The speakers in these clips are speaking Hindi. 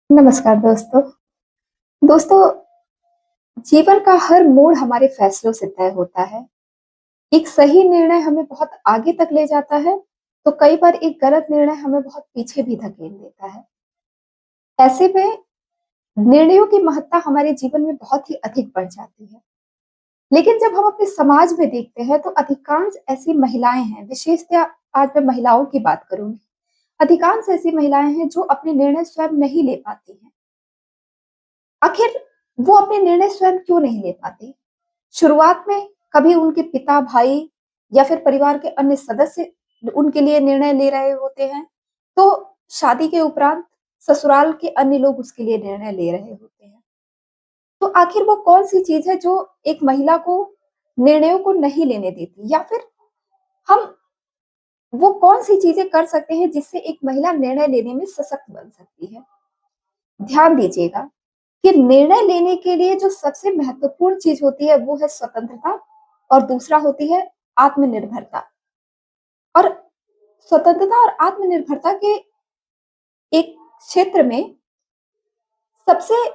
नमस्कार दोस्तों। दोस्तों, जीवन का हर मोड़ हमारे फैसलों से तय होता है। एक सही निर्णय हमें बहुत आगे तक ले जाता है, तो कई बार एक गलत निर्णय हमें बहुत पीछे भी धकेल देता है। ऐसे में निर्णयों की महत्ता हमारे जीवन में बहुत ही अधिक बढ़ जाती है। लेकिन जब हम अपने समाज में देखते हैं, तो अधिकांश ऐसी महिलाएं हैं, विशेषतः आज मैं महिलाओं की बात करूंगी। अधिकांश ऐसी महिलाएं हैं जो अपने निर्णय स्वयं नहीं ले पाती हैं। आखिर वो अपने निर्णय स्वयं क्यों नहीं ले पाती? शुरुआत में कभी उनके पिता, भाई या फिर परिवार के अन्य सदस्य उनके लिए निर्णय ले रहे होते हैं, तो शादी के उपरांत ससुराल के अन्य लोग उसके लिए निर्णय ले रहे होते हैं। तो आखिर वो कौन-सी चीज़ है जो एक महिला को निर्णयों को नहीं लेने देती, या फिर हम वो कौन-सी चीज़ें कर सकते हैं जिससे एक महिला निर्णय लेने में सशक्त बन सकती है? ध्यान दीजिएगा कि निर्णय लेने के लिए जो सबसे महत्वपूर्ण चीज होती है वो है स्वतंत्रता, और दूसरा होती है आत्मनिर्भरता। और स्वतंत्रता और आत्मनिर्भरता के एक क्षेत्र में सबसे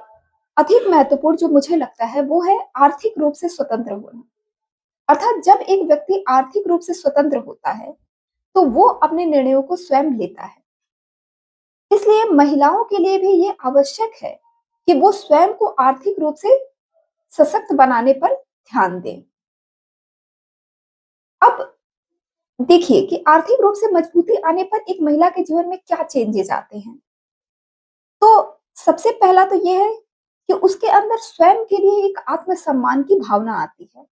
अधिक महत्वपूर्ण जो मुझे लगता है वो है आर्थिक रूप से स्वतंत्र होना। अर्थात जब एक व्यक्ति आर्थिक रूप से स्वतंत्र होता है, तो वो अपने निर्णयों को स्वयं लेता है। इसलिए महिलाओं के लिए भी ये आवश्यक है कि वो स्वयं को आर्थिक रूप से सशक्त बनाने पर ध्यान दें। अब देखिए कि आर्थिक रूप से मजबूती आने पर एक महिला के जीवन में क्या चेंजेस आते हैं। तो सबसे पहला तो ये है कि उसके अंदर स्वयं के लिए एक आत्मसम्मान की भावना आती है।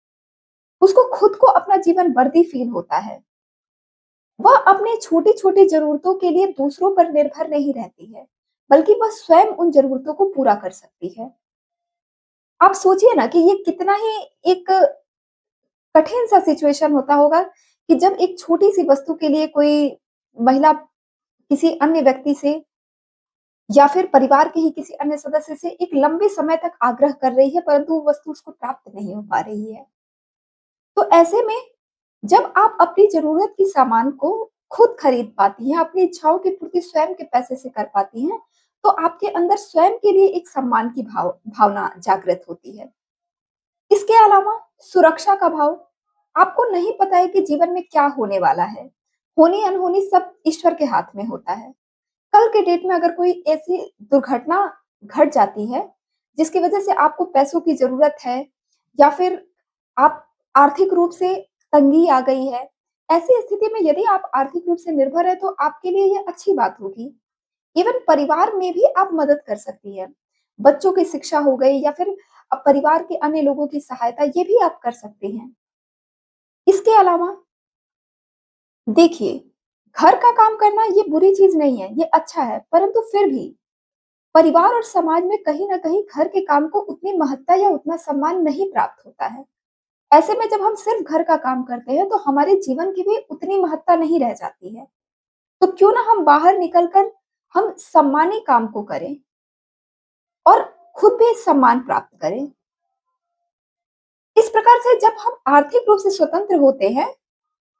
उसको खुद को अपना जीवन वर्दी फील होता है। वह अपने छोटी-छोटी ज़रूरतों के लिए दूसरों पर निर्भर नहीं रहती है, बल्कि वह स्वयं उन ज़रूरतों को पूरा कर सकती है। आप सोचिए ना कि ये कितना ही एक कठिन सा सिचुएशन होता होगा कि जब एक छोटी-सी वस्तु के लिए कोई महिला किसी अन्य व्यक्ति से या फिर परिवार के ही किसी अन्य सदस्य से एक लंबे समय तक आग्रह कर रही है, परंतु वो वस्तु उसको प्राप्त नहीं हो पा रही है। तो ऐसे में जब आप अपनी ज़रूरत की सामान को खुद खरीद पाती हैं, अपनी इच्छाओं की पूर्ति स्वयं के पैसे से कर पाती हैं, तो आपके अंदर स्वयं के लिए एक सम्मान की भावना जागृत होती है। इसके अलावा सुरक्षा का भाव, आपको नहीं पता है कि जीवन में क्या होने वाला है। होनी-अनहोनी सब ईश्वर के हाथ में होता है। कल के डेट में अगर कोई ऐसी दुर्घटना घट जाती है, जिसकी वजह से आपको पैसों की ज़रूरत है, या फिर आप आर्थिक रूप से तंगी आ गई है, ऐसी स्थिति में यदि आप आर्थिक रूप से निर्भर हैं, तो आपके लिए ये अच्छी बात होगी। इवन परिवार में भी आप मदद कर सकती हैं। बच्चों की शिक्षा हो गई या फिर परिवार के अन्य लोगों की सहायता, ये भी आप कर सकती हैं। इसके अलावा देखिए, घर का काम करना ये बुरी चीज़ नहीं है, ये अच्छा है, परंतु फिर भी परिवार और समाज में कहीं न कहीं घर के काम को उतनी महत्ता या उतना सम्मान नहीं प्राप्त होता है। ऐसे में जब हम सिर्फ घर का काम करते हैं, तो हमारे जीवन की भी उतनी महत्ता नहीं रह जाती है। तो क्यों ना हम बाहर निकल कर हम सम्मानी काम को करें और खुद भी सम्मान प्राप्त करें। इस प्रकार से जब हम आर्थिक रूप से स्वतंत्र होते हैं,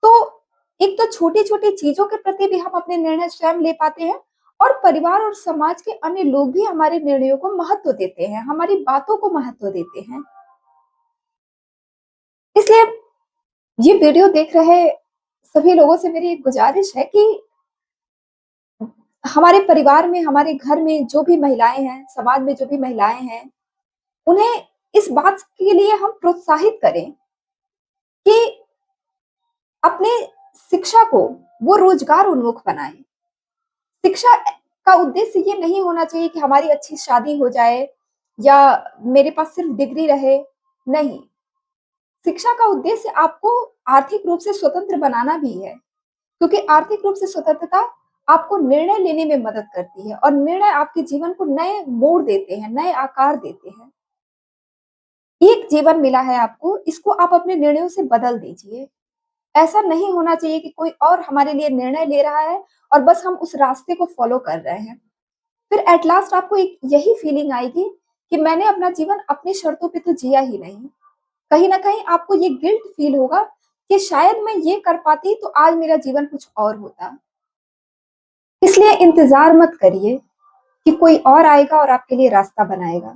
तो एक तो छोटी-छोटी चीज़ों के प्रति भी हम अपने निर्णय स्वयं ले पाते हैं, और परिवार और समाज के अन्य लोग भी हमारे निर्णयों को महत्व देते हैं, हमारी बातों को महत्व देते हैं। इसलिए ये वीडियो देख रहे सभी लोगों से मेरी एक गुज़ारिश है कि हमारे परिवार में, हमारे घर में जो भी महिलाएँ हैं, समाज में जो भी महिलाएँ हैं, उन्हें इस बात के लिए हम प्रोत्साहित करें कि अपने शिक्षा को वो रोज़गार उन्मुख बनाएँ। शिक्षा का उद्देश्य ये नहीं होना चाहिए कि हमारी अच्छी शादी हो जाए या मेरे पास सिर्फ डिग्री रहे, नहीं। शिक्षा का उद्देश्य आपको आर्थिक रूप से स्वतंत्र बनाना भी है, क्योंकि आर्थिक रूप से स्वतंत्रता आपको निर्णय लेने में मदद करती है, और निर्णय आपके जीवन को नए मोड़ देते हैं, नए आकार देते हैं। एक जीवन मिला है आपको, इसको आप अपने निर्णयों से बदल दीजिए। ऐसा नहीं होना चाहिए कि कोई और हमारे लिए निर्णय ले रहा है और बस हम उस रास्ते को फॉलो कर रहे हैं। फिर एट लास्ट आपको एक यही फीलिंग आएगी कि मैंने अपना जीवन अपनी शर्तों पे तो जिया ही नहीं। कहीं न कहीं आपको ये गिल्ट फील होगा कि शायद मैं ये कर पाती तो आज मेरा जीवन कुछ और होता। इसलिए इंतज़ार मत करिए, कि कोई और आएगा और आपके लिए रास्ता बनाएगा।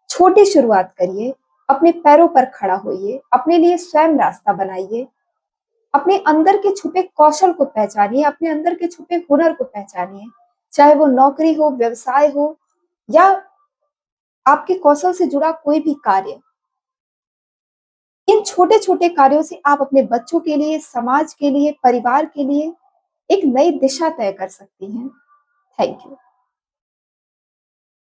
छोटी शुरुआत करिए, अपने पैरों पर खड़ा होइए, अपने लिए स्वयं रास्ता बनाइए, अपने अंदर के छुपे कौशल को पहचानिए, अपने अंदर के छुपे हुनर को पहचानिए, चाहे वो नौकरी हो, व्यवसाय हो या आपके कौशल से जुड़ा कोई भी कार्य। इन छोटे-छोटे कार्यों से आप अपने बच्चों के लिए, समाज के लिए, परिवार के लिए एक नई दिशा तय कर सकती हैं। Thank you.